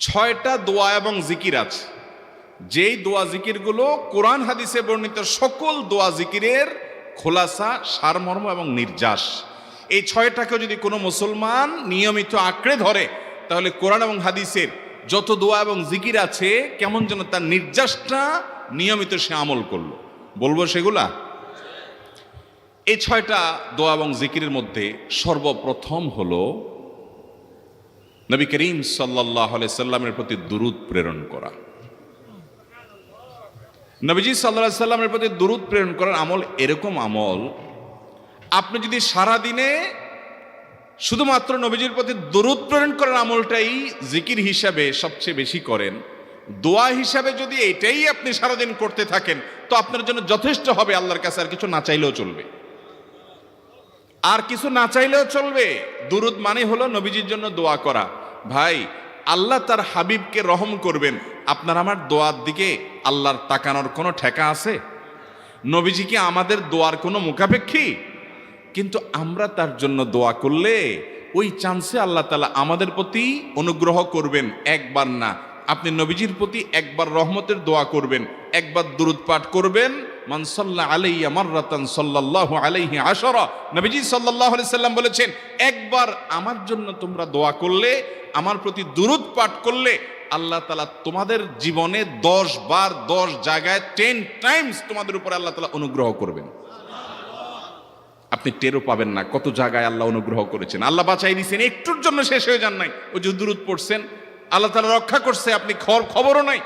ছয়টা দোয়া এবং জিকির আছে, যেই দোয়া জিকিরগুলো কোরআন হাদিসে বর্ণিত সকল দোয়া জিকিরের খোলাসা, সারমর্ম এবং নির্যাস। এই ছয়টাকে যদি কোনো মুসলমান নিয়মিত আঁকড়ে ধরে, তাহলে কোরআন এবং হাদিসের যত দোয়া এবং জিকির আছে কেমন যেন তার নির্যাসটা নিয়মিত সে আমল করলো। বলবো সেগুলা। এই ছয়টা দোয়া এবং জিকিরের মধ্যে সর্বপ্রথম হলো নবী করিম সাল্লাল্লাহু আলাইহি সাল্লামের প্রতি দুরূদ প্রেরণ করা। নবীজি সাল্লাল্লাহু আলাইহি সাল্লামের প্রতি দুরূদ প্রেরণ করার আমল এরকম আমল, আপনি যদি সারা দিনে শুধুমাত্র নবীজির প্রতি দুরূদ প্রেরণ করার আমলটাই জিকির হিসাবে সবচেয়ে বেশি করেন, দোয়া হিসাবে যদি এটাই আপনি সারাদিন করতে থাকেন, তো আপনার জন্য যথেষ্ট হবে। আল্লাহর কাছে আর কিছু না চাইলেও চলবে, আর কিছু না চাইলেও চলবে। দুরূদ মানে হলো নবীজির জন্য দোয়া করা। ভাই, আল্লাহ তার হাবিবকে রহম করবেন, আপনার আমার দোয়ার দিকে আল্লাহর তাকানোর কোনো ঠেকা আছে? নবীজি কি আমাদের দোয়ার কোনো মুখাপেক্ষী? কিন্তু আমরা তার জন্য দোয়া করলে ওই চান্সে আল্লাহ তাআলা আমাদের প্রতি অনুগ্রহ করবেন। একবার না, আপনি নবীজির প্রতি একবার রহমতের দোয়া করবেন, একবার দুরূদ পাঠ করবেন। মান সাল্লা আলাইয়া মাররাতান সাল্লাল্লাহু আলাইহি আশারা, নবীজি সাল্লাল্লাহু আলাইহি সাল্লাম বলেছেন, একবার আমার জন্য তোমরা দোয়া করলে, আমার প্রতি দুরূদ পাঠ করলে, আল্লাহ তাআলা তোমাদের জীবনে 10 বার 10 জায়গায় 10 টাইমস তোমাদের উপরে আল্লাহ তাআলা অনুগ্রহ করবেন। আপনি টেরও পাবেন না কত জায়গায় আল্লাহ অনুগ্রহ করেছেন। আল্লাহ বাঁচাই দিয়েছেন, একটুর জন্য শেষ হয়ে যান নাই। ওই যে দুরূদ পড়ছেন, আল্লাহ তাআলা রক্ষা করছে, আপনি খবরও নাই।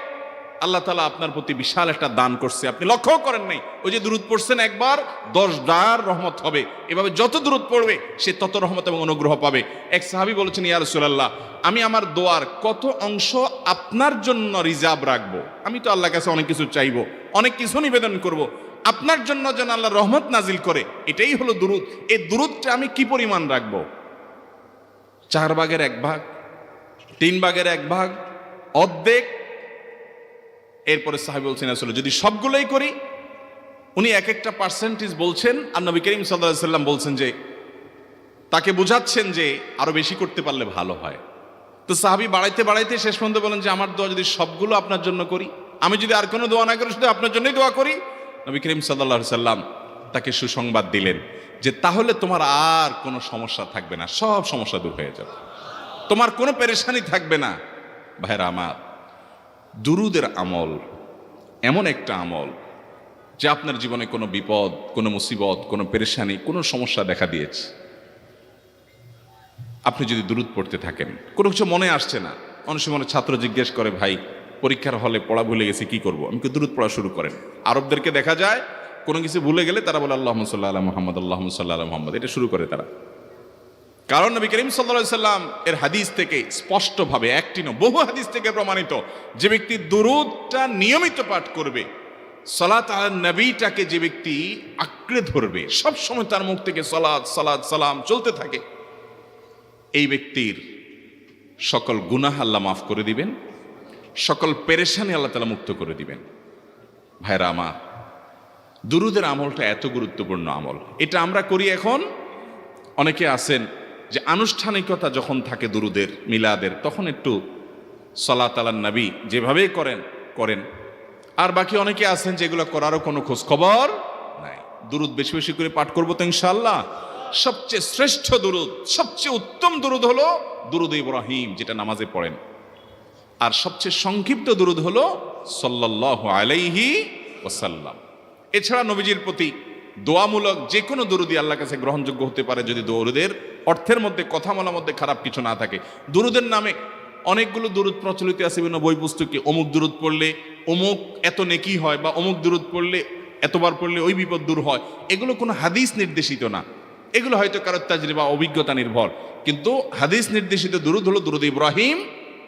আল্লাহ তাআলা আপনার প্রতি বিশাল একটা দান করছে, আপনি লক্ষ্যও করেন নাই। ওই যে দুরূদ পড়ছেন একবার, 10 বার রহমত হবে। এভাবে যত দুরূদ পড়বে সে তত রহমত এবং অনুগ্রহ পাবে। এক সাহাবী বলেছেন, ইয়া রাসূলুল্লাহ, আমি আমার দোয়ার কত অংশ আপনার জন্য রিজার্ভ রাখবো? আমি তো আল্লাহর কাছে অনেক কিছু চাইবো, অনেক কিছু নিবেদন করব, আপনার জন্য যেন আল্লাহ রহমত নাজিল করে, এটাই হলো দুরূদ। এই দুরূদটা আমি কি পরিমাণ রাখবো? 4 ভাগের 1 ভাগ, 3 ভাগের 1 ভাগ, অর্ধেক? এরপরে সাহাবী বলছেন, আসলে যদি সবগুলোই করি, উনি এক একটা পার্সেন্টেজ বলছেন, আর নবী করিম সাল্লাল্লাহু আলাইহি সাল্লাম বলছেন যে, তাকে বোঝাচ্ছেন যে আরো বেশি করতে পারলে ভালো হয়। তো সাহাবী বাড়াইতে বাড়াইতে শেষ পর্যন্ত বলেন যে, আমার দোয়া যদি সবগুলো আপনার জন্য করি, আমি যদি আর কোনো দোয়া না করি, শুধু আপনার জন্যই দোয়া করি, নবী করিম সাল্লাল্লাহু আলাইহি সাল্লাম তাকে সুসংবাদ দিলেন যে, তাহলে তোমার আর কোনো সমস্যা থাকবে না, সব সমস্যা দূর হয়ে যাবে, তোমার কোনো পেরেশানি থাকবে না। ভাইরা আমার, দুরূদের আমল এমন একটা আমল যে আপনার জীবনে কোনো বিপদ, কোনো মুসিবত, কোনো পেরেশানি, কোনো সমস্যা দেখা দিয়েছে, আপনি যদি দুরূদ পড়তে থাকেন, কোনো কিছু মনে আসছে না, অনেক সময় ছাত্র জিজ্ঞেস করে, ভাই পরীক্ষার হলে পড়া ভুলে গেছি, কি করবো? আমি দুরূদ পড়া শুরু করেন। আরবদেরকে দেখা যায় কোনো কিছু ভুলে গেলে তারা বলে আল্লাহুম্মা সাল্লি আলা মুহাম্মদ, আল্লাহুম্মা সাল্লি আলা মুহাম্মদ, এটা শুরু করে তারা। কারণ নবী করিম সাল্লাল্লাহু আলাইহি সাল্লাম এর হাদিস থেকে স্পষ্টভাবে, একটি নয় বহু হাদিস থেকে প্রমাণিত, যে ব্যক্তি দুরূদটা নিয়মিত পাঠ করবে, সালাত আলান নবীটাকে যে ব্যক্তি আঁকড়ে ধরবে, সব সময় তার মুখ থেকে সালাত সালাত সালাম চলতে থাকে, এই ব্যক্তির সকল গুনাহ আল্লাহ মাফ করে দিবেন, সকল পেরেশানি আল্লাহ তাআলা মুক্ত করে দিবেন। ভাইরা আমার, দুরূদের আমলটা এত গুরুত্বপূর্ণ আমল, এটা আমরা করি। এখন অনেকে আছেন যে আনুষ্ঠানিকতা যখন থাকে দুরূদের, মিলাদের, তখন একটু সালাত আলান নবী যেভাবেই করেন। আর বাকি অনেকে আছেন যেগুলো করারও কোনো খোঁজ খবর নাই। দুরূদ বেশি বেশি করে পাঠ করবো তো ইনশাআল্লাহ। সবচেয়ে শ্রেষ্ঠ দুরূদ, সবচেয়ে উত্তম দুরূদ হলো দুরূদ ইব্রাহিম, যেটা নামাজে পড়েন। আর সবচেয়ে সংক্ষিপ্ত দুরূদ হলো সাল্লাল্লাহু আলাইহি ওয়াসাল্লাম। এছাড়া নবীজির প্রতি দোয়ামূলক যে কোনো দুরূদই আল্লাহর কাছে গ্রহণযোগ্য হতে পারে, যদি দুরূদের অর্থের মধ্যে, কথা বলার মধ্যে খারাপ কিছু না থাকে। দুরূদের নামে অনেকগুলো দুরূদ প্রচলিত আছে বিভিন্ন বই পুস্তকে, অমুক দুরূদ পড়লে অমুক এত নেকি হয়, বা অমুক দুরূদ পড়লে এতবার পড়লে ওই বিপদ দূর হয়। এগুলো কোনো হাদিস নির্দেশিত না, এগুলো হয়তো কারো তাজরিবা, অভিজ্ঞতা নির্ভর। কিন্তু হাদিস নির্দেশিত দুরূদ হলো দুরূদ ইব্রাহিম,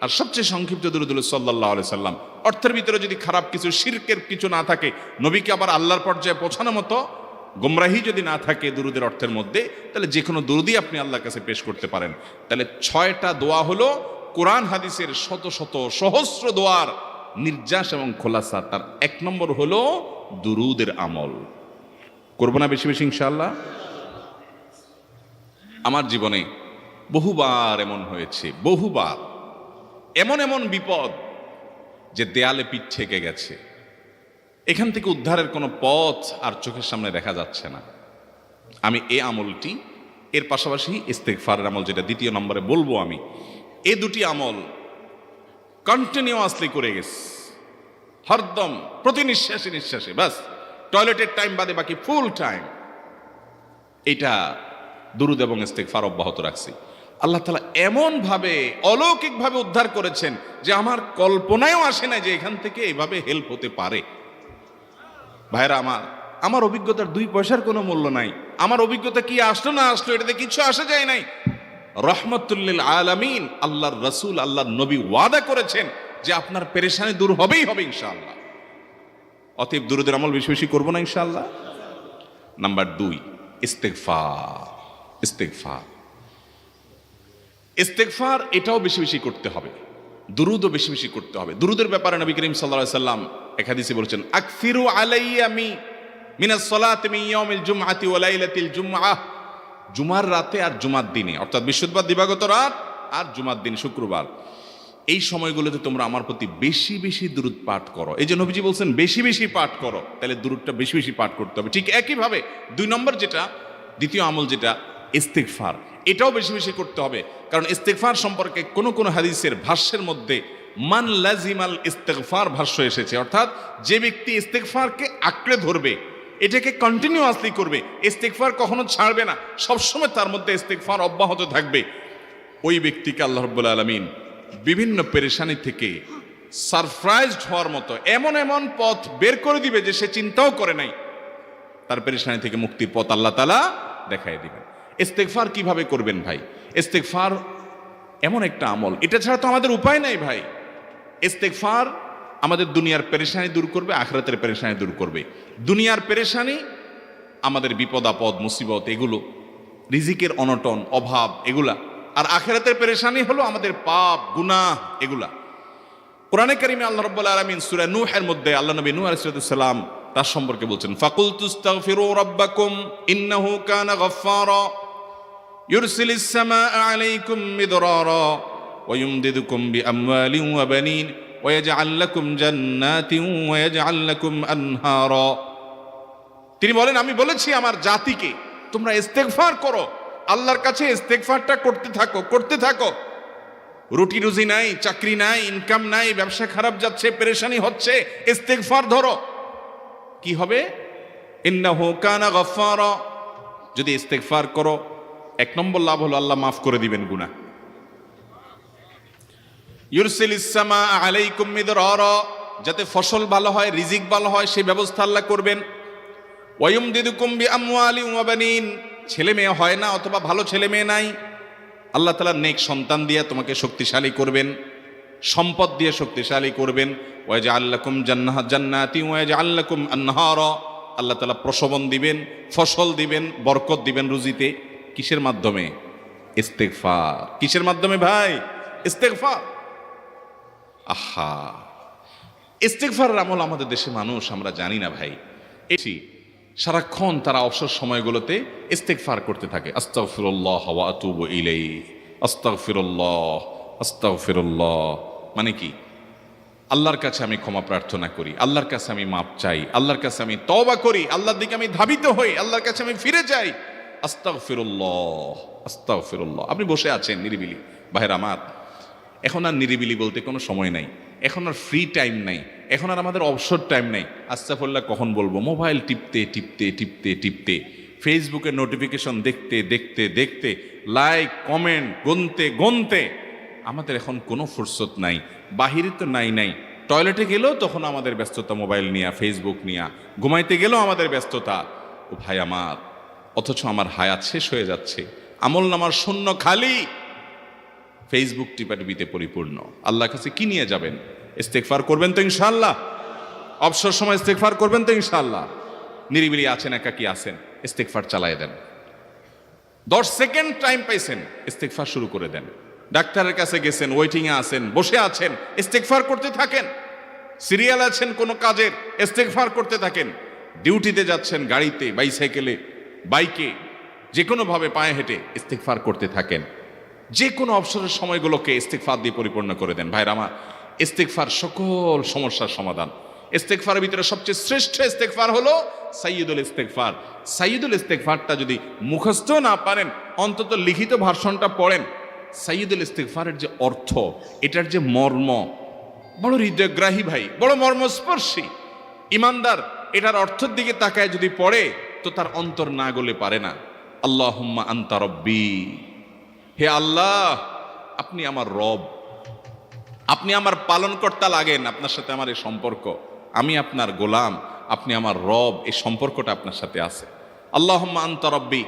আর সবচেয়ে সংক্ষিপ্ত দুরূদ হলো সাল্লাল্লাহু আলাইহি সাল্লাম। অর্থের ভিতরে যদি খারাপ কিছু, শিরকের কিছু না থাকে, নবীকে আবার আল্লাহর পর্যায়ে পৌঁছানোর মতো গোমরাহি যদি না থাকে দুরূদের অর্থের মধ্যে, তাহলে যে কোনো দুরূদই আপনি আল্লাহর কাছে পেশ করতে পারেন। তাহলে 6টা দোয়া হলো কোরআন হাদিসের শত শত সহস্র দোয়ার নির্যাস এবং খোলাসা। তার 1 নম্বর হলো দুরূদের আমল। করবো না বেশি বেশি ইনশাআল্লাহ? আমার জীবনে বহুবার এমন হয়েছে, বহুবার এমন এমন বিপদ যে দেয়ালে পিঠ ঠেকে গেছে, এখান থেকে উদ্ধারের কোনো পথ আর চোখের সামনে দেখা যাচ্ছে না। আমি এই আমলটি, এর পাশাপাশি ইস্তেগফারের আমল যেটা দ্বিতীয় নম্বরে বলবো আমি, এই দুটি আমল কন্টিনিউয়াসলি করে গেছে, হরদম প্রতি নিঃশ্বাসে নিঃশ্বাসে, বাস টয়লেটের টাইম বাদে বাকি ফুল টাইম এটা দুরুদ এবং ইস্তেগফার অব্যাহত রাখছি। আল্লাহ তাআলা এমন ভাবে অলৌকিকভাবে উদ্ধার করেছেন যে আমার কল্পনায়ও আসে না যে এখান থেকে এভাবে হেল্প হতে পারে। ভাইরা আমার অভিজ্ঞতার 2 পয়সার কোনো মূল্য নাই। আমার অভিজ্ঞতা কি আসলো না আসলো এটাতে কিছু আসা যায় নাই। রহমতুল্লিল আলামিন আল্লাহর রাসূল, আল্লাহর নবী ওয়াদা করেছেন যে আপনার পেরেশানি দূর হবেই হবে ইনশাআল্লাহ। অতএব দুরুদের আমল বেশি বেশি করবো না ইনশাআল্লাহ। নাম্বার 2, ইস্তেগফার। ইস্তেগফার ইস্তেগফার এটাও বেশি বেশি করতে হবে, দুরুদও বেশি বেশি করতে হবে। দুরুদের ব্যাপারে নবী করিম সাল্লাল্লাহু আলাইহি সাল্লাম এক হাদিসে বলেছেন, আকসিরু আলাইয়া মিনাস সালাতি মিন ইয়াউমিল জুমআতি ওয়া লাইলাতিল জুমআহ। জুমার রাতে আর জুমার দিনে, অর্থাৎ বৃহস্পতিবার দিবাগত রাত আর জুমার দিন শুক্রবার, এই সময়গুলোতে তোমরা আমার প্রতি বেশি বেশি দুরুদ পাঠ করো। এই যে নবীজি বলছেন বেশি বেশি পাঠ করো, তাহলে দুরুদটা বেশি বেশি পাঠ করতে হবে। ঠিক একইভাবে 2 নম্বর যেটা, দ্বিতীয় আমল যেটা ইস্তেগফার, এটাও বেশি বেশি করতে হবে। কারণ ইস্তেগফার সম্পর্কে কোন কোন হাদিসের ভাষ্যের মধ্যে মান লাজিমাল ইস্তেগফার ভাষ্য এসেছে, অর্থাৎ যে ব্যক্তি ইস্তেগফারকে আঁকড়ে ধরবে, এটাকে কন্টিনিউয়াসলি করবে, ইস্তেগফার কখনো ছাড়বে না, সবসময় তার মধ্যে ইস্তেগফার অব্যাহত থাকবে, ওই ব্যক্তিকে আল্লাহ রাব্বুল আলামিন বিভিন্ন পেরেশানি থেকে সারপ্রাইজড হওয়ার মতো এমন এমন পথ বের করে দিবে যে সে চিন্তাও করে নাই। তার পেরেশানি থেকে মুক্তির পথ আল্লাহ তাআলা দেখায় দিবেন। ইস্তেগফার কিভাবে করবেন ভাই? ইস্তেগফার এমন একটা আমল, এটা ছাড়া তো আমাদের উপায় নাই ভাই। ইস্তেগফার আমাদের দুনিয়ার পেরেশানি দূর করবে, আখিরাতের পেরেশানি দূর করবে। দুনিয়ার পেরেশানি আমাদের বিপদ আপদ মুসিবত, এগুলো রিজিকের অনটন অভাব এগুলা, আর আখিরাতের পেরেশানি হলো আমাদের পাপ গুনাহ এগুলা। কোরআনে কারিমে আল্লাহ রাব্বুল আলামিন সূরা নূহের মধ্যে আল্লাহ নবী নূহ আলাইহিস সালাম তার সম্পর্কে বলছেন, ফাকুলতুস্তাগফিরু রাব্বাকুম ইন্নাহু কানা গাফফারা ইউরসিলিস সামাআ আলাইকুম মিদরারা ওয়া ইউমদিদুকুম বিআমওয়ালিন ওয়া বানিন ওয়া ইয়াজআল লাকুম জান্নাতিন ওয়া ইয়াজআল লাকুম আনহারা। তিনি বলেন, আমি বলেছি আমার জাতিকে তোমরা ইস্তেগফার করো, আল্লাহর কাছে ইস্তেগফারটা করতে থাকো। রুটি রুজি নাই, চাকরি নাই, ইনকাম নাই, ব্যবসা খারাপ যাচ্ছে, পেরেশানি হচ্ছে, ইস্তেগফার ধরো, কি হবে? ইন্নাহু কানা গাফফারা। যদি ইস্তেগফার করো, 1 নম্বর লাভ হলো আল্লাহ মাফ করে দিবেন গুনাহ। ইউরসিলিস সামাআ আলাইকুম মিদরারা, যাতে ফসল ভালো হয়, রিজিক ভালো হয়, সেই ব্যবস্থা আল্লাহ করবেন। ওয়া ইউমদিদুকুম বিআমওয়ালিন ওয়া বানিন, ছেলে মেয়ে হয় না অথবা ভালো ছেলে মেয়ে নাই, আল্লাহ তাআলা নেক সন্তান দিয়ে তোমাকে শক্তিশালী করবেন, সম্পদ দিয়ে শক্তিশালী করবেন। ওয়া ইয়াজআল লাকুম জান্নাতি ওয়া ইয়াজআল লাকুম আনহারা, আল্লাহ তাআলা প্রসবন দিবেন, ফসল দিবেন, বরকত দিবেন রুজিতে। কিসের মাধ্যমে? ইস্তেগফার। কিসের মাধ্যমে ভাই? ইস্তেগফার। আহা, ইস্তেগফারের আমল আমাদের দেশে মানুষ আমরা জানি না ভাই। এটি সারাক্ষণ তারা অবসর সময়গুলোতে ইস্তেগফার করতে থাকে, আস্তাগফিরুল্লাহ ওয়া আতুবু ইলাইহি, আস্তাগফিরুল্লাহ আস্তাগফিরুল্লাহ। মানে কি? আল্লাহর কাছে আমি ক্ষমা প্রার্থনা করি, আল্লাহর কাছে আমি মাপ চাই, আল্লাহর কাছে আমি তওবা করি, আল্লাহর দিকে আমি ধাবিত হই, আল্লাহর কাছে আমি ফিরে যাই, আস্তাগফিরুল্লাহ আস্তাগফিরুল্লাহ। আপনি বসে আছেন নিরিবিলি, ভাইরা আমার, এখন আর নিরিবিলি বলতে কোনো সময় নাই, এখন আর ফ্রি টাইম নাই, এখন আর আমাদের অবসর টাইম নাই। আস্তাগফিরুল্লাহ কখন বলবো? মোবাইল টিপতে টিপতে টিপতে টিপতে, ফেসবুকের নোটিফিকেশন দেখতে দেখতে দেখতে, লাইক কমেন্ট গুনতে গুনতে আমাদের এখন কোনো ফুরসত নাই। বাহিরে তো নাই, টয়লেটে গেলেও তখন আমাদের ব্যস্ততা মোবাইল নিয়ে, ফেসবুক নিয়ে, ঘুমাইতে গেলেও আমাদের ব্যস্ততা। ও ভাই আমার, অথচ আমার হায়াত শেষ হয়ে যাচ্ছে, আমল নামার শূন্য খালি, ফেসবুক টিপাটিপিতে পরিপূর্ণ। আল্লাহর কাছে কি নিয়ে যাবেন? ইস্তেগফার করবেন তো ইনশাআল্লাহ? অবসর সময় ইস্তেগফার করবেন তো ইনশাআল্লাহ? নিরিবিলি আছেন, একাকী আছেন, ইস্তেগফার চালায় দেন। 10 সেকেন্ড টাইম পাইছেন, ইস্তেগফার শুরু করে দেন। ডাক্তারের কাছে গেছেন, ওয়েটিংয়ে আছেন, বসে আছেন, ইস্তেগফার করতে থাকেন। সিরিয়াল আছেন কোনো কাজের, ইস্তেগফার করতে থাকেন। ডিউটিতে যাচ্ছেন, গাড়িতে, বাইসাইকেলে, বাইকে, যে কোনোভাবে পায়ে হেঁটে ইস্তেগফার করতে থাকেন। যে কোনো অবসরের সময়গুলোকে ইস্তিগফার দিয়ে পরিপূর্ণ করে দেন। ভাইরা আমার, ইস্তিগফার সকল সমস্যার সমাধান। ইস্তিগফারের ভিতরে সবচেয়ে শ্রেষ্ঠ ইস্তিগফার হলো সাইয়্যিদুল ইস্তিগফার। সাইয়্যিদুল ইস্তিগফারটা যদি মুখস্থ না পারেন, অন্তত লিখিত ভার্সনটা পড়েন। সাইয়্যিদুল ইস্তিগফারের যে অর্থ, এটার যে মর্ম, বড় হৃদয়গ্রাহী ভাই, বড় মর্মস্পর্শী। ইমানদার এটার অর্থের দিকে তাকায় যদি পড়ে, তো তার অন্তর না গলে পারে না। আল্লাহুম্মা আনতা রব্বি, হে আল্লাহ আপনি আমার রব, আপনি আমার পালনকর্তা লাগেন। আপনার সাথে আমার এই সম্পর্ক, আমি আপনার গোলাম, আপনি আমার রব, এই সম্পর্কটা আপনার সাথে আছে। আল্লাহুম্মা আনতা রব্বি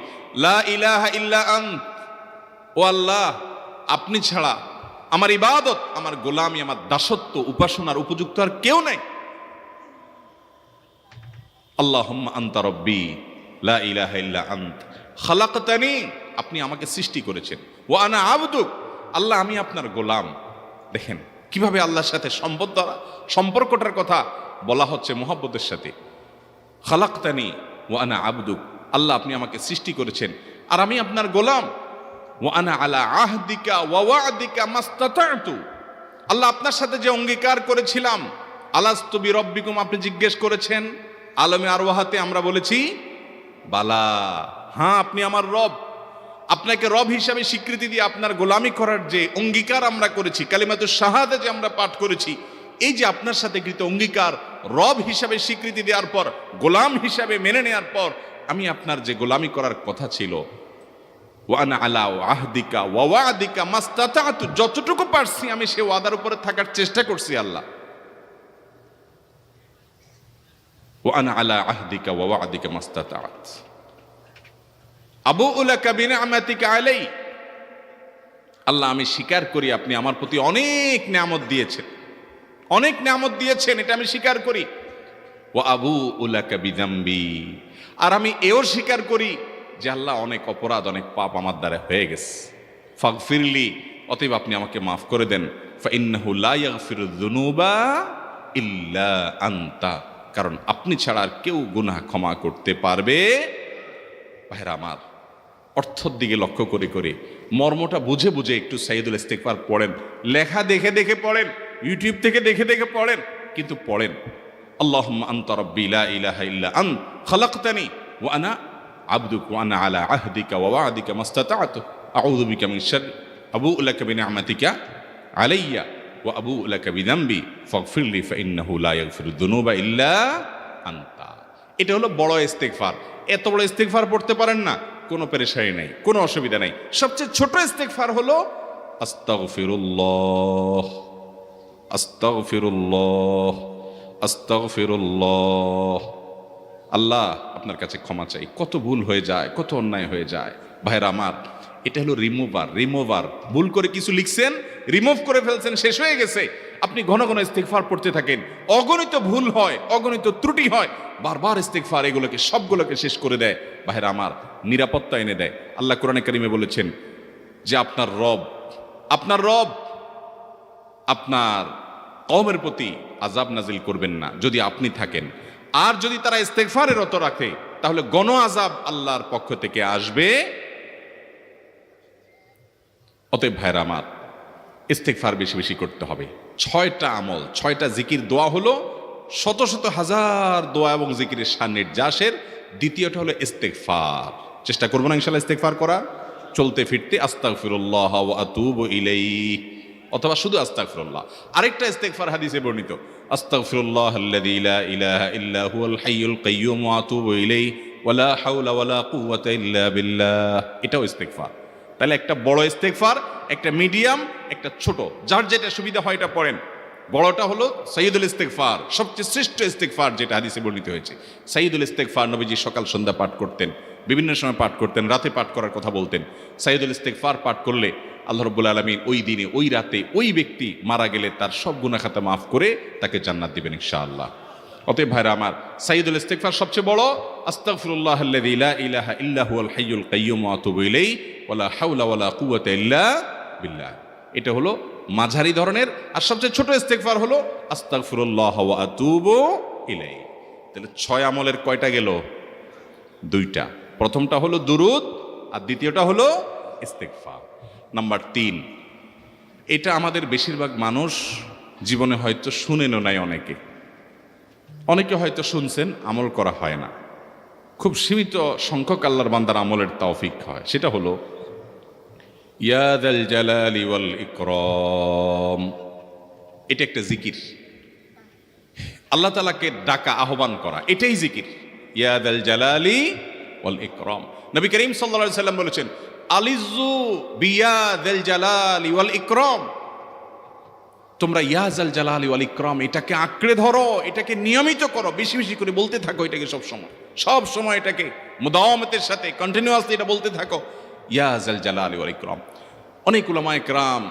লা ইলাহা ইল্লা আন্ত, ও আল্লাহ আপনি ছাড়া আমার ইবাদত, আমার গোলামি, আমার দাসত্ব, উপাসনার উপযুক্ত আর কেউ নাই। আল্লাহুম্মা আনতা রব্বি লা ইলাহা ইল্লা আন্ত খালাকতানি, আপনি আমাকে সৃষ্টি করেছেন। ওয়া আনা আবদুক, আল্লাহ আমি আপনার গোলাম। দেখেন কিভাবে আল্লাহর সাথে সম্পর্কটার কথা বলা হচ্ছে মুহাব্বতের সাথে। খালাকতানি ওয়া আনা আবদুক, আল্লাহ আপনি আমাকে সৃষ্টি করেছেন আর আমি আপনার গোলাম। ওয়া আনা আলা আহদিকা ওয়া ওয়া'দিকা মাস্তাতা'তু, আল্লাহ আপনার সাথে যে অঙ্গীকার করেছিলাম, আলাস্তু বিরব্বিকুম, আপনি জিজ্ঞেস করেছেন। আলমে আরওয়াহাতে আমরা বলেছি বালা, হ্যাঁ আপনি আমার রব। আপনাকে রব হিসাবে স্বীকৃতি দিয়ে আপনার গোলামি করার যে অঙ্গীকার আমরা করেছি, কালিমাতুশ শাহাদা যে আমরা পাঠ করেছি, এই যে আপনার সাথে কৃত অঙ্গীকার, রব হিসাবে স্বীকৃতি দেওয়ার পর, গোলাম হিসাবে মেনে নেওয়ার পর, আমি আপনার যে গোলামি করার কথা ছিল, ওয়া আনা আলা আহদিকা ওয়া ওয়া'দিকা মাস্তাতা'তু, যতটুকু পারছি আমি সে ওয়াদার উপরে থাকার চেষ্টা করছি আল্লাহ। ওয়া আনা আলা আহদিকা ওয়া ওয়া'দিকা মাস্তাতা'ত আবুউ লাকা বিনি'মাতিকা আলাই, আল্লাহ আমি স্বীকার করি আপনি আমার প্রতি অনেক নিয়ামত দিয়েছেন, অনেক নিয়ামত দিয়েছেন, এটা আমি স্বীকার করি। ওয়া আবুউ লাকা বিযামবি, আর আমি এও স্বীকার করি যে আল্লাহ অনেক অপরাধ, অনেক পাপ আমার দ্বারা হয়ে গেছে। ফাগফিরলি, অতএব আপনি আমাকে মাফ করে দেন। ফাইন্নাহু লা ইয়াগফিরুয যুনুবা ইল্লা আনতা, কারণ আপনি ছাড়া আর কেউ গুনাহ ক্ষমা করতে পারবে। ভাইরা আমার, অর্থের দিকে লক্ষ্য করে করে, মর্মটা বুঝে বুঝে একটু সাইয়্যিদুল ইস্তিগফার পড়েন। লেখা দেখে দেখে পড়েন, ইউটিউব থেকে দেখে দেখে পড়েন, কিন্তু পড়েন। আল্লাহুম্মা আনতা রাব্বি লা ইলাহা ইল্লা আন্ত খালাকতানি ওয়া আনা আবদুক ওয়া আনা আলা আহদিকা ওয়া ওয়া'দিকা মাস্তাতা'তু আউযু বিকা মিন শাররি আবুউ লাকা বিনি'মাতিকা আলাইয়া ওয়া আবুউ লাকা বিযামবি ফাগফিরলি ফাইন্নাহু লা ইয়াগফিরুয যুনুবা ইল্লা আনতা। এটা হলো বড় ইস্তিগফার। এত বড় ইস্তিগফার পড়তে পারেন না, কোনো পেরেশানি নাই, কোনো অসুবিধা নাই। সবচেয়ে ছোট ইস্তিগফার হলো আস্তাগফিরুল্লাহ আস্তাগফিরুল্লাহ আস্তাগফিরুল্লাহ। আল্লাহ আপনার কাছে ক্ষমা চাই, কত ভুল হয়ে যায়, কত অন্যায় হয়ে যায়। ভাইরা আমার, এটা হলো রিমুভার। ভুল করে কিছু লিখছেন, রিমুভ করে ফেলছেন, শেষ হয়ে গেছে। আপনি ঘন ঘন ইস্তিগফার পড়তে থাকেন, অগণিত ভুল হয়, অগণিত ত্রুটি হয়, বারবার ইস্তিগফার এগুলোকে সবগুলোকে শেষ করে দেয়। ভাইরা আমার, নিরাপত্তা এনে দেয়। আল্লাহ কোরআনে কারিমে বলেছেন যে আপনার রব আপনার কওমের প্রতি আযাব নাজিল করবেন না যদি আপনি থাকেন। আর যদি তারা ইস্তিগফারে রত রাখে, তাহলে গণ আযাব আল্লাহর পক্ষ থেকে আসবে। অতএব ভাইরা আমার, ইস্তিগফার বেশি বেশি করতে হবে। 6টা আমল, 6টা জিকির, দোয়া হলো শত শত হাজার দোয়া এবং জিকিরের সান্নিধ্যাসের। দ্বিতীয়টা হলো ইস্তিগফার। চেষ্টা করবো না ইনশাআল্লাহ ইস্তিগফার করা, চলতে ফিরতে আস্তাগফিরুল্লাহ ওয়া আতুবু ইলাইহি, অথবা শুধু আস্তাগফিরুল্লাহ। আরেকটা ইস্তিগফার হাদিসে বর্ণিত, আস্তাগফিরুল্লাহ আল্লাযী লা ইলাহা ইল্লা হুয়াল হাইয়ুল কাইয়্যুম ওয়া আতুবু ইলাইহি ওয়া লা হাওলা ওয়া লা কুওয়াতা ইল্লা বিল্লাহ। এটাও ইস্তিগফার। তাহলে একটা বড় ইস্তিগফার, একটা মিডিয়াম, একটা ছোট, যার যেটা সুবিধা হয় এটা পড়েন। বড়টা হলো সাইয়্যিদুল ইস্তিগফার, সবচেয়ে শ্রেষ্ঠ ইস্তিগফার যেটা হাদিসে বর্ণিত হয়েছে। সাইয়্যিদুল ইস্তিগফার নবীজি সকাল সন্ধ্যা পাঠ করতেন, বিভিন্ন সময় পাঠ করতেন, রাতে পাঠ করার কথা বলতেন। সাইয়্যিদুল ইস্তিগফার পাঠ করলে আল্লাহ রাব্বুল আলামিন ওই দিনে, ওই রাতে, ওই ব্যক্তি মারা গেলে তার সব গুনাহ খাতা মাফ করে তাকে জান্নাত দিবেন ইনশাআল্লাহ। অতএব ভাইরা আমার, সাইয়্যিদুল ইস্তিগফার সবচেয়ে বড়। আস্তাগফিরুল্লাহ আল্লাযী লা ইলাহা ইল্লা হুয়াল হাইয়ুল কাইয়্যুম ওয়া আতুবু ইলাইহি ওয়া লা হাওলা ওয়া লা কুওয়াতা ইল্লা বিল্লাহ। এটা হলো মাঝারি ধরনের। আর সবচেয়ে ছোট ইস্তিগফার হলো আস্তাগফিরুল্লাহ ওয়া আতুবু ইলাইহি। তাহলে 6 আমলের কয়টা গেল? 2টা। প্রথমটা হলো দুরুদ আর দ্বিতীয়টা হলো ইস্তিগফার। নাম্বার 3, এটা আমাদের বেশিরভাগ মানুষ জীবনে হয়তো শুনেনও নাই, অনেকে হয়তো শুনছেন, আমল করা হয় না। খুব সীমিত সংখ্যক আল্লাহর বান্দার আমলের তৌফিক হয়। সেটা হলো ইয়া যাল জালালি ওয়াল ইকরাম। এটা একটা জিকির, আল্লাহ তাআলাকে ডাকা, আহ্বান করা, এটাই জিকির। ইয়া যাল জালালি ওয়াল ইকরাম। নবী করিম সাল্লাল্লাহু আলাইহি সাল্লাম বলেছেন, আলিজু বিয়া যাল জালালি ওয়াল ইকরাম। তোমরা ইয়া যাল জালালি ওয়াল ইকরাম এটাকে আঁকড়ে ধরো, এটাকে নিয়মিত করো, বেশি বেশি করে বলতে থাকো এটাকে, সব সময় এটাকে মুদাওয়ামাতের সাথে কন্টিনিউয়াসলি এটা বলতে থাকো, ইয়া যাল জালালি ওয়াল ইকরাম। অনেক উলামায়ে কেরাম,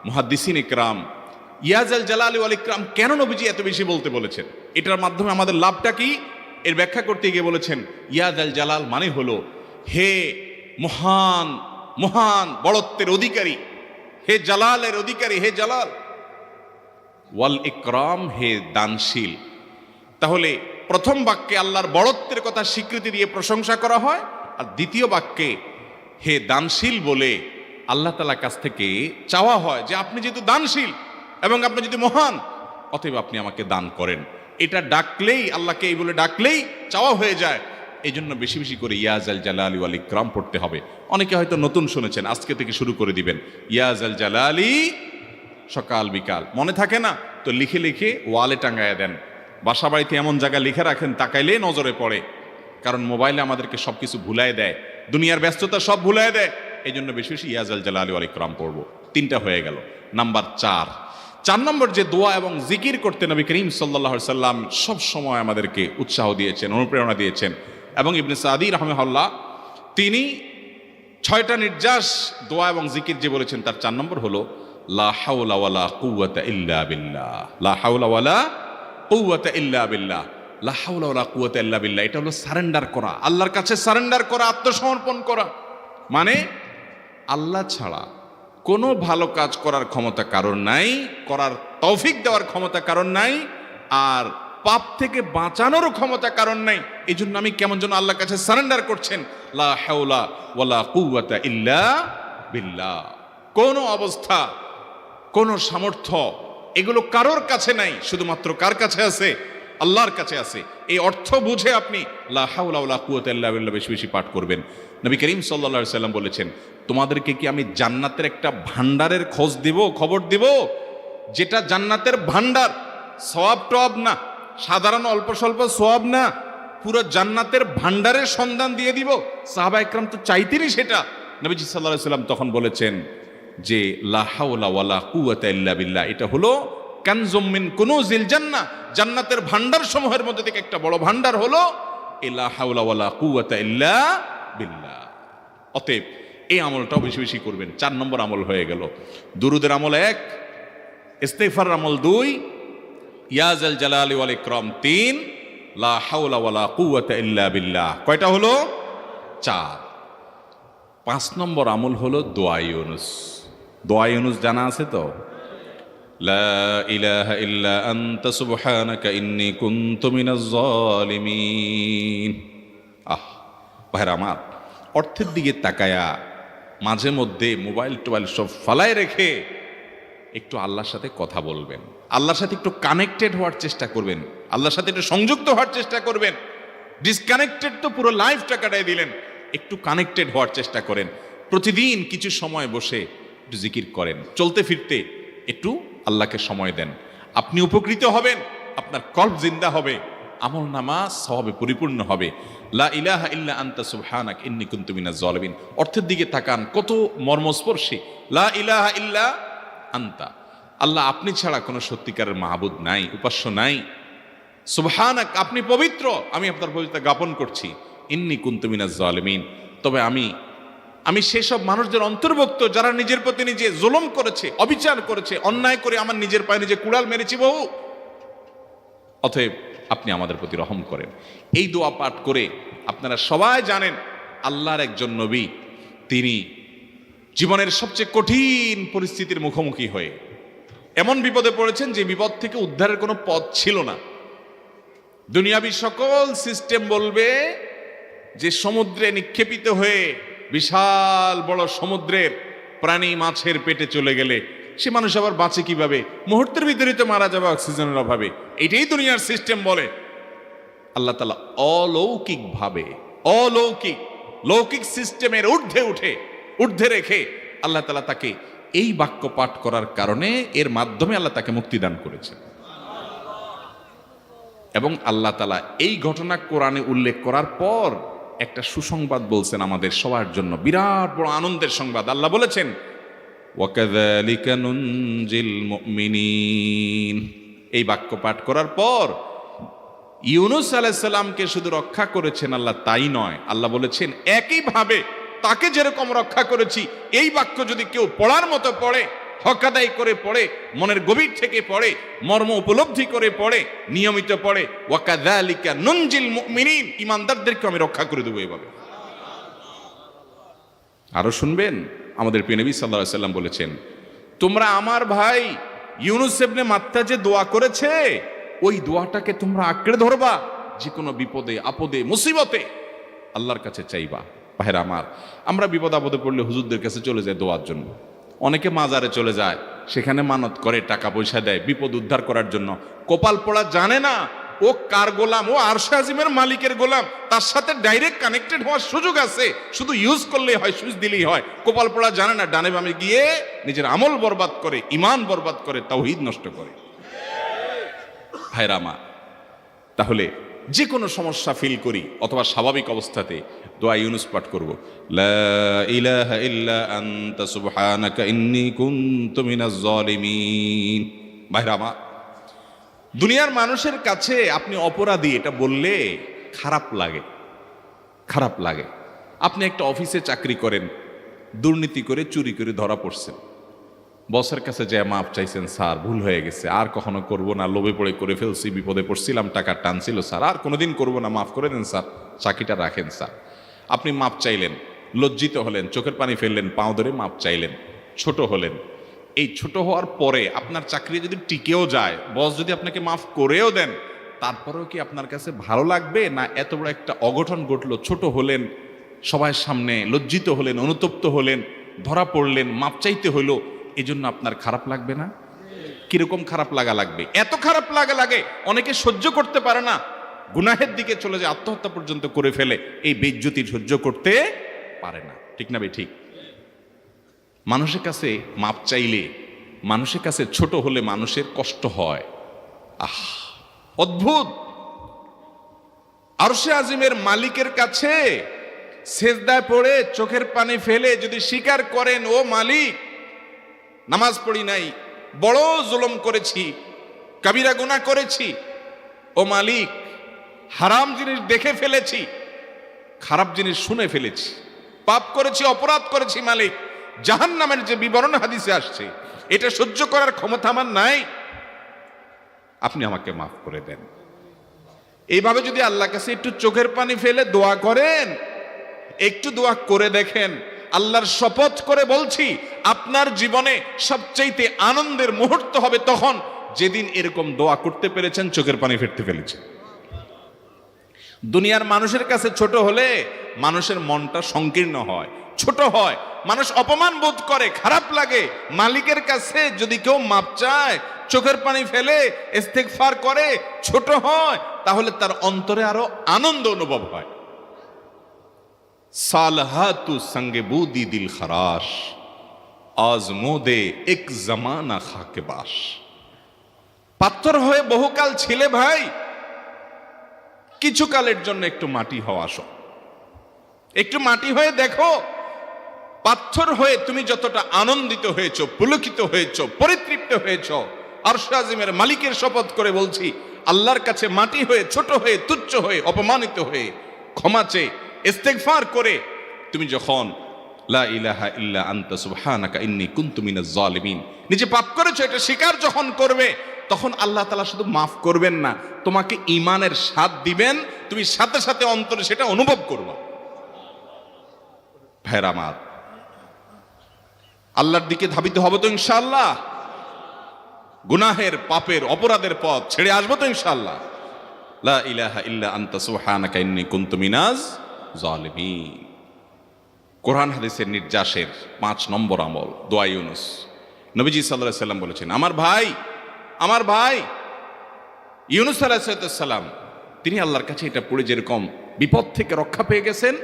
মুহাদ্দিসিন ইকরাম ইয়া যাল জালালি ওয়াল ইকরাম কেন নবীজি এত বেশি বলতে বলেছেন, এটার মাধ্যমে আমাদের লাভটা কি, এর ব্যাখ্যা করতে গিয়ে বলেছেন ইয়া যাল জালাল মানে হলো হে মহান, মহান বড়ত্বের অধিকারী, হে জালালের অধিকারী, হে জালাল। ওয়াল ইকরাম হে দানশীল। তাহলে প্রথম বাক্যে আল্লাহর বড়ত্বের কথা স্বীকৃতি দিয়ে প্রশংসা করা হয়, আর দ্বিতীয় বাক্যে হে দানশীল বলে আল্লাহ তাআলার কাছ থেকে চাওয়া হয় যে আপনি যেহেতু দানশীল এবং আপনি যদি মহান, অতএব আপনি আমাকে দান করেন। এটা ডাকলেই, আল্লাহকে এই বলে ডাকলেই চাওয়া হয়ে যায়। এই জন্য বেশি বেশি করে ইয়া যাল জালালি ওয়াল ইকরাম পড়তে হবে। অনেকে হয়তো নতুন শুনেছেন, আজকে থেকে শুরু করে দিবেন ইয়া যাল জালালি, সকাল বিকাল মনে থাকে না তো লিখে লিখে ওয়ালে টাঙ্গায় দেন। বাসা বাড়িতে এমন জায়গায় লিখে রাখেন তাকাইলে নজরে পড়ে, কারণ মোবাইলে আমাদেরকে সবকিছু ভুলায় দেয়, দুনিয়ার ব্যস্ততা সব ভুলায় দেয়। এই জন্য বেশি বেশি ইয়া যাল জালালি ওয়াল ইকরাম পড়বো। 3টা হয়ে গেল। নাম্বার 4 নম্বর যে দোয়া এবং জিকির করতে নবী করিম সাল্লাল্লাহু আলাইহি সাল্লাম সব সময় আমাদেরকে উৎসাহ দিয়েছেন, অনুপ্রেরণা দিয়েছেন। এবং ইবনে সাদি রাহিমাহুল্লাহ তিনি 6টা নির্যাস দোয়া এবং জিকির যে বলেছেন, তার 4 নম্বর হলো লা হাওলা ওয়ালা কুওয়াতা ইল্লা বিল্লাহ। লা হাওলা ওয়ালা কুওয়াতা ইল্লা বিল্লাহ। লা হাওলা ওয়ালা কুওয়াতা ইল্লা বিল্লাহ, এটা হলো সারেন্ডার করা, আল্লাহর কাছে সারেন্ডার করা, আত্মসমর্পণ করা। মানে আল্লাহ ছাড়া কোনো ভালো কাজ করার ক্ষমতা কারণ নাই, করার তৌফিক দেওয়ার ক্ষমতা কারণ নাই, আর পাপ থেকে বাঁচানোরও ক্ষমতা কারণ নাই। এই জন্য আমি কেমন যেন আল্লাহর কাছে সারেন্ডার করছেন, লা হাওলা ওয়ালা কুওয়াতা ইল্লা বিল্লাহ। কোন অবস্থা, কোন সামর্থ্য, এগুলো কারোর কাছে নাই, শুধুমাত্র কার কাছে আছে? আল্লাহর কাছে আছে। এই অর্থ বুঝে আপনি লা হাওলা ওয়ালা কুওয়াতা ইল্লা বিল্লাহ বেশি বেশি পাঠ করবেন। নবী করিম সাল্লাল্লাহু আলাইহি সাল্লাম বলেছেন, তোমাদেরকে কি আমি জান্নাতের একটা ভান্ডারের খবর দিব, যেটা জান্নাতের ভান্ডার, সওয়াব টওয়াব না, সাধারণ অল্প স্বল্প সওয়াব না, পুরো জান্নাতের ভান্ডারের সন্ধান দিয়ে দিব। সাহাবা ইকরাম তো চাইতেনই সেটা। নবীজি সাল্লাল্লাহু আলাইহি সাল্লাম তখন বলেছেন যে লা হাওলা ওয়ালা কুওয়াতা ইল্লা বিল্লাহ, এটা হলো কানজুম মিন কুনুজিল জান্নাহ, জান্নাতের ভান্ডার সমূহের মধ্যে থেকে একটা বড় ভান্ডার হলো লা হাওলা ওয়ালা কুওয়াতা ইল্লা বিল্লাহ। অতএব এই আমলটাও বেশি বেশি করবেন। 4 নম্বর আমল হয়ে গেল। দুরুদের আমল 1, ইস্তিগফার আমল 2, ইয়া যাল জালালি ওয়াল ইকরাম 3, লা হাওলা ওয়ালা কুওয়াতা ইল্লা বিল্লাহ। কয়টা হলো? 4। 5 নম্বর আমল হলো দোয়া ইউনুস। দোয়া ইউনুস জানা আছে তো? লা ইলাহা ইল্লা আনতা সুবহানাকা ইন্নী কুনতু মিনাজ জালিমিন। ভাইরা আমার, অর্থের দিকে তাকায়া মাঝে মধ্যে মোবাইল টোবাইল সব ফালায় রেখে একটু আল্লাহর সাথে কথা বলবেন, আল্লাহর সাথে একটু কানেক্টেড হওয়ার চেষ্টা করবেন, আল্লাহর সাথে একটু সংযুক্ত হওয়ার চেষ্টা করবেন। ডিসকানেক্টেড তো পুরো লাইফটা কাটাই দিলেন, একটু কানেক্টেড হওয়ার চেষ্টা করেন। প্রতিদিন কিছু সময় বসে একটু জিকির করেন, চলতে ফিরতে একটু আল্লাহকে সময় দেন। আপনি উপকৃত হবেন, আপনার কল্ব জিন্দা হবে, আমল নামা সওয়াবে পরিপূর্ণ হবে। লা ইলাহা ইল্লা আনতা সুবহানাক ইন্নী কুনতু মিনাজ জালিমিন। অর্থের দিকে তাকান, কত মর্মস্পর্শী। লা ইলাহা ইল্লা আনতা, আল্লাহ আপনি ছাড়া কোনো সত্যিকারের মাহবুদ নাই, উপাস্য নাই। সুবহানাক, আপনি পবিত্র, আমি আপনার পবিত্রতা জ্ঞাপন করছি। ইন্নী কুনতু মিনাজ জালিমিন, তবে আমি সেসব মানুষদের অন্তর্ভুক্ত যারা নিজের প্রতি নিজে জুলুম করেছে, অবিচার করেছে, অন্যায় করে আমার নিজের পায়ে নিজে কুড়াল মেরেছি বহু। অতএব আপনি আমাদের প্রতি রহম করেন। এই দোয়া পাঠ করে আপনারা সবাই জানেন আল্লাহর একজন নবী, তিনি জীবনের সবচেয়ে কঠিন পরিস্থিতির মুখোমুখি হয়ে এমন বিপদে পড়েছেন যে বিপদ থেকে উদ্ধারের কোনো পথ ছিল না। দুনিয়াবী সকল সিস্টেম বলবে যে সমুদ্রে নিক্ষেপিত হয়ে বিশাল বড় সমুদ্রের প্রাণী মাছের পেটে চলে গেলে সে মানুষ আবার বাঁচে কিভাবে? মুহূর্তের ভিতরে তো মারা যাবে অক্সিজেনের অভাবে। এটাই দুনিয়ার সিস্টেম বলে। আল্লাহ তাআলা অলৌকিকভাবে, লৌকিক সিস্টেমের ঊর্ধ্বে রেখে আল্লাহ তাআলা তাকে এই বাক্য পাঠ করার কারণে এর মাধ্যমে আল্লাহ তাকে মুক্তি দান করেছেন। এবং আল্লাহ তাআলা এই ঘটনা কোরআনে উল্লেখ করার পর একটা সুসংবাদ বলছেন আমাদের সবার জন্য, বিরাট বড় আনন্দের সংবাদ। আল্লাহ বলেছেন, ওয়াকাযালিকা নুনজিল মুমিনিন। এই বাক্য পাঠ করার পর ইউনূস আলাইহিস সালামকে শুধু রক্ষা করেছেন আল্লাহ, তাই নয়, আল্লাহ বলেছেন একইভাবে তাকে যেরকম রক্ষা করেছি, এই বাক্য যদি কেউ পড়ার মতো পড়ে, হক আদায় করে পড়ে, মনের গভীর থেকে পড়ে, মর্ম উপলব্ধি করে পড়ে, নিয়মিত পড়ে, ওয়াকাযালিকা নুনজিল মুমিনিন, ঈমানদারদেরকে আমি রক্ষা করে দেবো এভাবে। আরো শুনবেন, আমাদের প্রিয় নবী সাল্লাল্লাহু আলাইহি ওয়াসাল্লাম বলেছেন, তোমরা আমার ভাই ইউনূস ইবনে মাত্তা যে দোয়া করেছে, ওই দোয়াটাকে তোমরা আঁকড়ে ধরবা, যে কোনো বিপদে আপদে মুসিবতে আল্লাহর কাছে চাইবা। ভাইরা আমার, আমরা বিপদ আপদে পড়লে হুজুরদের কাছে চলে যাই দোয়ার জন্য। অনেকে মাজারে চলে যায়, সেখানে মানত করে, টাকা পয়সা দেয় বিপদ উদ্ধার করার জন্য। কপাল পোড়া জানে না ও কার গোলাম, ও আরশে আজিমের মালিকের গোলাম, তার সাথে ডাইরেক্ট কানেক্টেড হওয়ার সুযোগ আছে, শুধু ইউজ করলেই হয়, সুইচ দিলেই হয়। কপাল পোড়া জানে না, ডানে বামে গিয়ে নিজের আমল বরবাদ করে, ঈমান বরবাদ করে, তাওহীদ নষ্ট করে। ভাইরা আমার, তাহলে যে কোনো সমস্যা ফিল করি অথবা স্বাভাবিক অবস্থাতে দোয়া ইউনূস পাঠ করব, লা ইলাহা ইল্লা আনতা সুবহানাকা ইন্নী কুনতু মিনাজ জালিমিন। ভাইরা আমার, দুনিয়ার মানুষের কাছে আপনি অপরাধী এটা বললে খারাপ লাগে। আপনি একটা অফিসে চাকরি করেন, দুর্নীতি করে চুরি করে ধরা পড়ছেন, বসের কাছে যায় মাপ চাইছেন, স্যার ভুল হয়ে গেছে, আর কখনো করব না, লোভে পড়ে করে ফেলছি, বিপদে পড়ছিলাম, টাকা টানছিল স্যার, আর কোনোদিন করব না, মাফ করে দেন স্যার, চাকরিটা রাখেন স্যার। আপনি মাপ চাইলেন, লজ্জিত হলেন, চোখের পানি ফেললেন, পাও ধরে মাপ চাইলেন, ছোট হলেন। এই ছোট হওয়ার পরে আপনার চাকরি যদি টিকেও যায়, বস যদি আপনাকে মাফ করেও দেন, তারপরেও কি আপনার কাছে ভালো লাগবে? না এত বড় একটা অঘটন ঘটলো, ছোট হলেন, সবার সামনে লজ্জিত হলেন, অনুতপ্ত হলেন, ধরা পড়লেন, মাপ চাইতে হলো, এই জন্য আপনার খারাপ লাগবে না? কিরকম খারাপ লাগবে? এত খারাপ লাগে অনেকে সহ্য করতে পারে না, গুনাহের দিকে চলে যায়, আত্মহত্যা পর্যন্ত করে ফেলে, এই বেইজ্জতি সহ্য করতে পারে না। ঠিক না ভাই? ঠিক। মানুষের কাছে মাপ চাইলে, মানুষের কাছে ছোট হলে মানুষের কষ্ট হয়। অদ্ভুত। আরশে আজিমের মালিকের কাছে সেজদায় পড়ে চোখের পানি ফেলে যদি স্বীকার করেন, ও মালিক, নামাজ পড়ি নাই, বড় জুলুম করেছি, কাবিরা গুনাহ করেছি, ও মালিক, হারাম জিনিস দেখে ফেলেছি, খারাপ জিনিস শুনে ফেলেছি, পাপ করেছি, অপরাধ করেছি, মালিক, জাহান্নামের যে বিবরণ হাদিসে আসছে, এটা সহ্য করার ক্ষমতা আমার নাই, আপনি আমাকে মাফ করে দেন। এইভাবে যদি আল্লাহর কাছে একটু চোখের পানি ফেলে দোয়া করেন, একটু দোয়া করে দেখেন, আল্লাহর শপথ করে বলছি, আপনার জীবনে সবচাইতে আনন্দের মুহূর্ত হবে তখন যেদিন এরকম দোয়া করতে পেরেছেন, চোখের পানি ফেলতে ফেলেছেন। দুনিয়ার মানুষের কাছে ছোট হলে মানুষের মনটা সংকীর্ণ হয়, ছোট হয়, মানুষ অপমান বোধ করে, খারাপ লাগে। মালিকের কাছে যদি কেউ মাপ চায়, চোখের পানি ফেলে, ইস্তেগফার করে, ছোট হয়, তাহলে তার অন্তরে আরো আনন্দ অনুভব হয়। সালহাতু সঙ্গে বুদি দিল খরাশ, আজমোদে এক জামানা খাকে বাস। পাথর হয়ে বহুকাল ছিলে ভাই, কিছু কালের জন্য একটু মাটি হও, আসো, একটু মাটি হয়ে দেখো। পাথর হয়ে তুমি যতটা আনন্দিত হয়েছো, পুলকিত হয়েছো, পরিতৃপ্ত হয়েছো, আরশে আজিমের মালিকের শপথ করে বলছি, আল্লাহর কাছে মাটি হয়ে, ছোট হয়ে, তুচ্ছ হয়ে, অপমানিত হয়ে, ক্ষমা চেয়ে, ইস্তেগফার করে তুমি যখন লা ইলাহা ইল্লা আনতা সুবহানাকা ইন্নী কুনতু মিনাজ জালিমিন, নিজে পাপ করেছো এটা স্বীকার যখন করবে, তখন আল্লাহ তাআলা শুধু মাফ করবেন না, তোমাকে ঈমানের স্বাদ দিবেন, তুমি সাথে সাথে অন্তরে সেটা অনুভব করবা। ভাইরা আমার, আল্লাহর দিকে ধাবিত হব তো ইনশাআল্লাহ? গুনাহের, পাপের, অপরাধের পথ ছেড়ে আসবো তো ইনশাআল্লাহ? লা ইলাহা ইল্লা আনতা সুবহানাকা ইন্নী কুনতু মিনাজ জালিমিন। কোরআন হাদিসের নির্যাসের 5 নম্বর আমল দোয়া ইউনুস। নবীজি সাল্লাল্লাহু আলাইহি সাল্লাম বলেছেন, আমার ভাই ইউনুস আলাইহিস সালাম তিনি আল্লাহর কাছে এটা পড়ে যেরকম বিপদ থেকে রক্ষা পেয়ে গেছেন,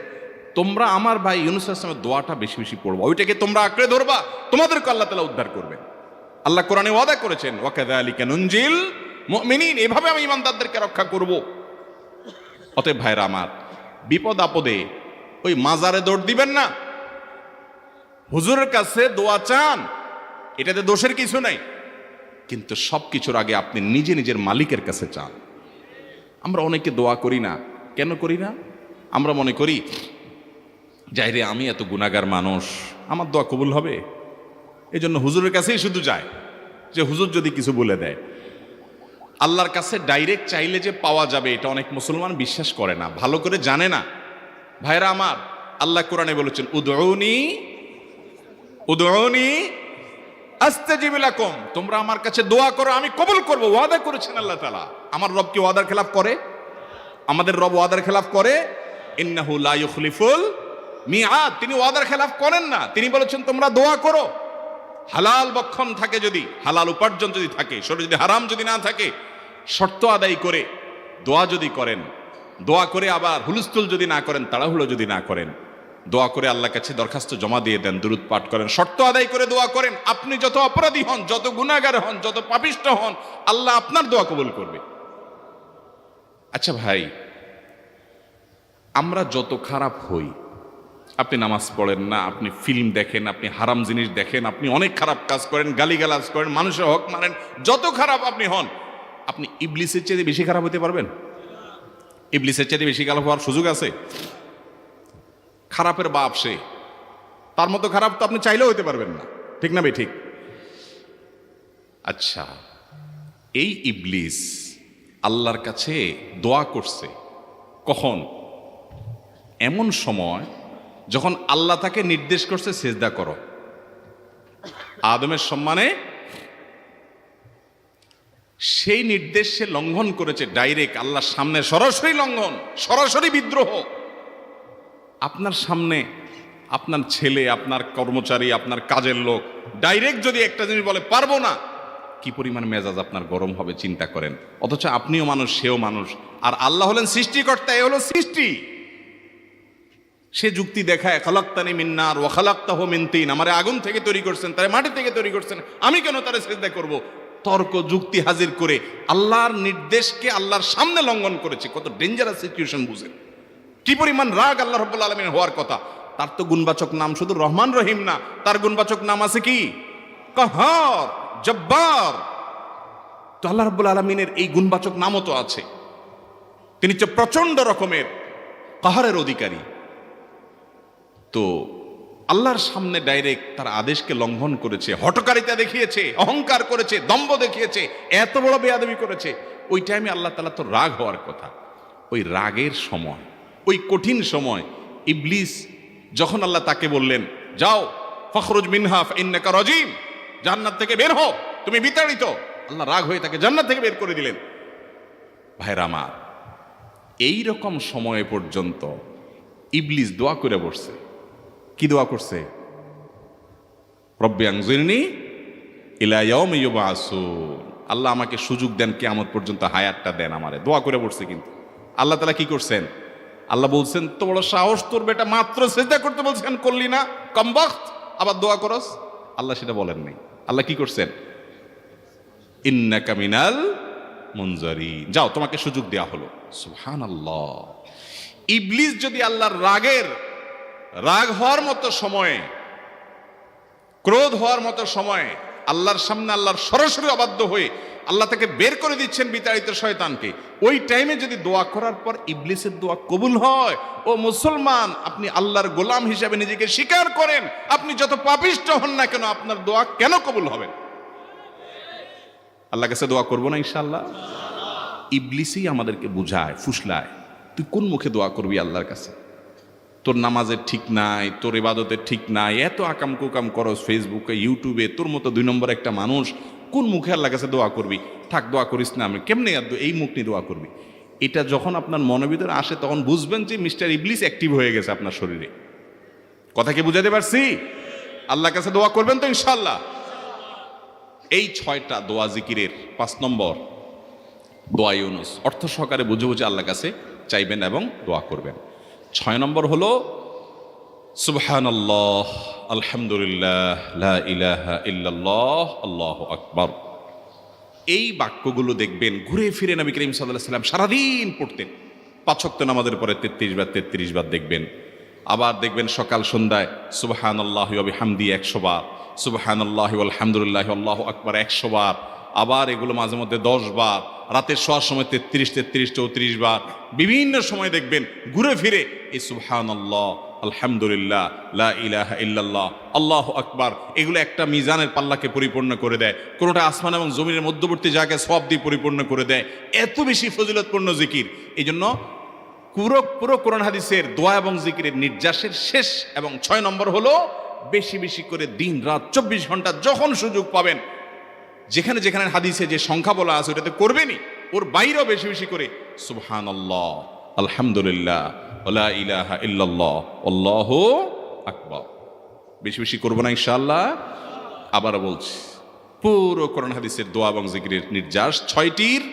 তোমরা আমার ভাই ইউনুস আলাইহিস সালামের দোয়াটা বেশি বেশি পড়বা, ওইটাকে তোমরা আঁকড়ে ধরবা, তোমাদেরকে আল্লাহ তাআলা উদ্ধার করবেন। আল্লাহ কোরআনে ওয়াদা করেছেন, ওয়া কাযালিকা নুনজিল মুমিনিন, এভাবে আমি ঈমানদারদেরকে রক্ষা করব। অতএব ভাইরা আমার, বিপদ আপদে ওই মাজারে দৌড় দিবেন না, হুজুরের কাছে দোয়া চান, এটাতে দোষের কিছু নাই, কিন্তু সবকিছুর আগে আপনি নিজে নিজের মালিকের কাছে চান। আমরা অনেকে দোয়া করি না, কেন করি না? আমরা মনে করি যাইরে আমি এত গুনাহগার মানুষ, আমার দোয়া কবুল হবে, এই জন্য হুজুরের কাছেই শুধু যায়, যে হুজুর যদি কিছু বলে দেয়। আল্লাহর কাছে ডাইরেক্ট চাইলে যে পাওয়া যাবে এটা অনেক মুসলমান বিশ্বাস করে না, ভালো করে জানে না। ভাইরা আমার, আল্লাহ কোরআনে বলেছেন, উদউনি আস্তাজিব লাকুম, তোমরা আমার কাছে দোয়া করো, আমি কবুল করব। ওয়াদা করেছেন আল্লাহ তাআলা। আমার রব কি ওয়াদার খেলাফ করে? আমাদের রব ওয়াদার খেলাফ করে? ইন্নাহু লা ইউখলিফুল মিআদ, তিনি ওয়াদার খেলাফ করেন না। তিনি বলেছেন তোমরা দোয়া করো, হালাল বক্ষণ থাকে, যদি হালাল উপার্জন যদি থাকে, শরীরে যদি হারাম যদি না থাকে, শর্ত আদায় করে দোয়া যদি করেন, দোয়া করে আবার হুলস্থুল যদি না করেন, তাড়াহুড়ো যদি না করেন, দোয়া করে আল্লাহর কাছে দরখাস্ত জমা দিয়ে দেন, দুরূদ পাঠ করেন, শর্ত আদায় করে দোয়া করেন, আপনি যত অপরাধী হন, যত গুনাহগার হন, যত পাপিষ্ঠ হন, আল্লাহ আপনার দোয়া কবুল করবে। আচ্ছা ভাই, আমরা যত খারাপ হই, আপনি নামাজ পড়েন না, আপনি ফিল্ম দেখেন, আপনি হারাম জিনিস দেখেন, আপনি অনেক খারাপ কাজ করেন, গালিগালাজ করেন, মানুষের হক মানেন, যত খারাপ আপনি হন, আপনি ইবলিসের চেয়ে বেশি খারাপ হতে পারবেন? ইবলিসের চেয়ে বেশি খারাপ হওয়ার সুযোগ আছে? খারাপের বাপ সে, তার মতো খারাপ তো আপনি চাইলেও হতে পারবেন না, ঠিক না ভাই? ঠিক। আচ্ছা, এই ইবলিস আল্লাহর কাছে দোয়া করছে কখন? এমন সময় যখন আল্লাহ তাকে নির্দেশ করছে সিজদা করো, আদমের সম্মানে। সেই নির্দেশ সে লঙ্ঘন করেছে, ডাইরেক্ট আল্লাহর সামনে সরাসরি লঙ্ঘন, সরাসরি বিদ্রোহ। আপনার সামনে আপনার ছেলে, আপনার কর্মচারী, আপনার কাজের লোক ডাইরেক্ট যদি একটা জিনিস বলে পারবো না, কি পরিমাণ মেজাজ আপনার গরম হবে চিন্তা করেন। অথচ আপনিও মানুষ, সেও মানুষ, আর আল্লাহ হলেন সৃষ্টিকর্তা, এ হলো সৃষ্টি। সে যুক্তি দেখায়, খালাক্তানি মিন নার ওয়া খালাক্তাহু মিন তিন, আমারে আগুন থেকে তৈরি করছেন, তারে মাটি থেকে তৈরি করছেন, আমি কেন তারে সিজদা করব? তর্ক যুক্তি হাজির করে আল্লাহর নির্দেশকে আল্লাহর সামনে লঙ্ঘন করেছে। কত ডেঞ্জারাস সিচুয়েশন বুঝেন, কি পরিমাণ রাগ আল্লাহ রাব্বুল আলামিনের হওয়ার কথা। তার তো গুণবাচক নাম শুধু রহমান রহিম না, তার গুণবাচক নাম আছে কি? কাহার, জব্বার। তো আল্লাহ রাব্বুল আলামিনের এই গুণবাচক নামও তো আছে। তিনি হচ্ছে প্রচন্ড রকমের কাহারের অধিকারী। তো আল্লাহর সামনে ডাইরেক্ট তার আদেশকে লঙ্ঘন করেছে, হঠকারিতা দেখিয়েছে, অহংকার করেছে, দম্ভ দেখিয়েছে, এত বড় বেয়াদবি করেছে। ওই টাইমে আল্লাহ তাআলা তো রাগ হওয়ার কথা। ওই রাগের সময়, ওই কঠিন সময় ইবলিস যখন আল্লাহ তাকে বললেন, যাও ফখরুজ মিনহা ফাইন্নাকা রাজিম, জান্নাত থেকে বের হও, তুমি বিতাড়িত, আল্লাহ রাগ হয়ে তাকে জান্নাত থেকে বের করে দিলেন। ভাইরা আমার, এই রকম সময় পর্যন্ত ইবলিস দোয়া করে বসছে। কি দোয়া করছে? রব্বি আনজিরনি ইলা ইয়াউমি ইউবআসুন, আল্লাহ আমাকে সুযোগ দেন, কিয়ামত পর্যন্ত হায়াতটা দেন আমারে, দোয়া করে বসছে। কিন্তু আল্লাহ তাআলা কি করছেন? আল্লাহ বলছেন, তো বড় সাহস তোর বেটা, মাত্র সিজদা করতে বলছেন করলি না, কমবখত, আবার দোয়া করস? আল্লাহ সেটা বলেন নাই। আল্লাহ কি করছেন? ইন্নাকা মিনাল মুনজারিন, যাও তোমাকে সুযোগ দেওয়া হলো। সুবহানাল্লাহ। ইবলিস যদি আল্লাহর রাগ হওয়ার মতো সময়ে, ক্রোধ হওয়ার মতো সময়ে আল্লাহর সামনে আল্লাহর সরাসরি অবাধ্য হয়ে আল্লাহ তাকে বের করে দিচ্ছেন বিতাড়িত শয়তানকে, ওই টাইমে যদি দোয়া করার পর ইবলিসের দোয়া কবুল হয়, ও মুসলমান, আপনি আল্লাহর গোলাম হিসেবে নিজেকে স্বীকার করেন, আপনি যত পাপিষ্ঠ হন না কেন, আপনার দোয়া কেন কবুল হবে? আল্লাহর কাছে দোয়া করবো না ইনশাআল্লাহ? ইবলিসই আমাদেরকে বুঝায়, ফুসলায়, তুই কোন মুখে দোয়া করবি আল্লাহর কাছে? তোর নামাজের ঠিক নাই, তোর ইবাদতের ঠিক নাই, এত আকাম কুকাম করস ফেসবুকে, ইউটিউবে, তোর মতো 2 নম্বর একটা মানুষ, কোন মুখে আল্লাহর কাছে দোয়া করবি? থাক, দোয়া করিস না, আমি কেমনে এই মুখ নিয়ে দোয়া করবি? এটা যখন আপনার মনের ভিতরে আসে, তখন বুঝবেন যে মিস্টার ইবলিস অ্যাক্টিভ হয়ে গেছে আপনার শরীরে। কথা কি বুঝাতে পারছি? আল্লাহর কাছে দোয়া করবেন তো ইনশাআল্লাহ। এই 6টা দোয়া জিকিরের 5 নম্বর দোয়া ইউনুস, অর্থ সহকারে বুঝে বুঝে আল্লাহর কাছে চাইবেন এবং দোয়া করবেন। 6 নম্বর হলো সুবহানাল্লাহ, আলহামদুলিল্লাহ, লা ইলাহা ইল্লাল্লাহ, আল্লাহু আকবার। এই বাক্যগুলো দেখবেন ঘুরে ফিরে নবী করিম সাল্লাল্লাহু আলাইহি ওয়াসাল্লাম সারাদিন পড়তেন। 5 ওয়াক্ত নামাজের পরে 33 বার দেখবেন। আবার দেখবেন সকাল সন্ধ্যায় সুবহানাল্লাহি ওয়া বিহামদি 100 বার, সুবহানাল্লাহি ওয়াল হামদুলিল্লাহি আল্লাহু আকবার 100 বার। আবার এগুলো মাঝে মধ্যে 10 বার, রাতের শোয়ার সময় 33 বার। বিভিন্ন সময় দেখবেন ঘুরে ফিরে এই সুবহানাল্লাহ, আলহামদুলিল্লাহ, লা ইলাহা ইল্লাল্লাহ, আল্লাহু আকবার, এগুলো একটা মিজানের পাল্লাকে পরিপূর্ণ করে দেয়। কোনোটা আসমান এবং জমিনের মধ্যবর্তী জায়গায় সওয়াব দিয়ে পরিপূর্ণ করে দেয়। এত বেশি ফজিলতপূর্ণ জিকির। এই জন্য পুরো কোরআন হাদিসের দোয়া এবং জিকিরের নির্যাসের শেষ এবং 6 নম্বর হলো বেশি বেশি করে দিন রাত 24 ঘন্টা যখন সুযোগ পাবেন, যেখানে যেখানে হাদিসে যে সংখ্যা বলা আছে ওটাতে করবেনই, ওর বাইরেও বেশি বেশি করে সুবহানাল্লাহ, আলহামদুলিল্লাহ, লা ইলাহা ইল্লাল্লাহ, আল্লাহু আকবার বেশি বেশি করবো না ইনশাআল্লাহ। আবারও বলছি, পুরো কোরআন হাদিসের দোয়া এবং জিকিরের নির্যাস 6টির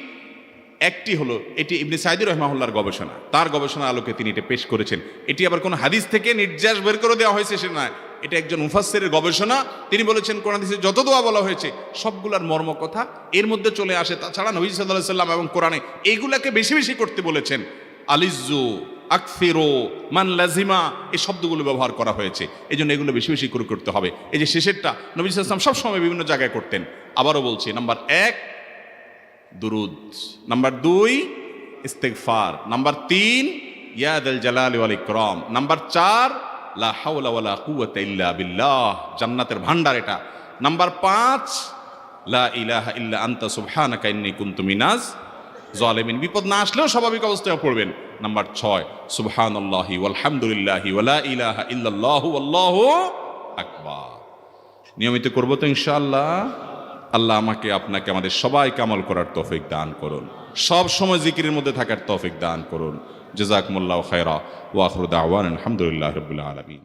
একটি হলো, এটি ইবনে সাঈদী রাহিমাহুল্লাহর গবেষণা, তার গবেষণার আলোকে তিনি এটা পেশ করেছেন। এটি আবার কোনো হাদিস থেকে নির্যাস বের করে দেওয়া হয়েছে সে নয়, এটা একজন মুফাসসিরের গবেষণা। তিনি বলেছেন কোরআন হাদিসে যত দোয়া বলা হয়েছে সবগুলার মর্ম কথা এর মধ্যে চলে আসে। তাছাড়া নবী সাল্লাল্লাহু আলাইহি ওয়াসাল্লাম এবং কোরআনে এইগুলাকে বেশি বেশি করতে বলেছেন। আলিজ্জু, আকসিরু, মান লাজিমা, এই শব্দগুলো ব্যবহার করা হয়েছে। এই জন্য এগুলো বেশি বেশি করে করতে হবে। এই যে শেষেরটা নবী সাল্লাল্লাহু আলাইহি ওয়াসাল্লাম সবসময় বিভিন্ন জায়গায় করতেন। আবারও বলছি, নাম্বার 1 দুরুদ, নাম্বার 2 ইস্তিগফার, নাম্বার 3 ইয়া যাল জালালি ওয়াল ইকরাম, নাম্বার 4 লা হাওলা ওয়ালা কুওয়াতা ইল্লা বিল্লাহ, জান্নাতের ভান্ডার এটা, নাম্বার 5 লা ইলাহা ইল্লা আনতা সুবহানাকা ইন্নী কুনতু মিনাজ জালিমিন, বিপদ না আসলেও স্বাভাবিক অবস্থায় পড়বেন। নাম্বার 6 সুবহানাল্লাহি ওয়াল হামদুলিল্লাহি ওয়া লা ইলাহা ইল্লাল্লাহু আল্লাহু আকবার। নিয়মিত করব তো ইনশাআল্লাহ। আল্লাহ আমাকে আপনাকে আমাদের সবাইকে আমল করার তৌফিক দান করুন, সব সময় জিকিরের মধ্যে থাকার তৌফিক দান করুন। জাযাকুমুল্লাহু খায়রা ওয়া আখিরু দাওয়ানা আলহামদুলিল্লাহি রাব্বিল আলামিন।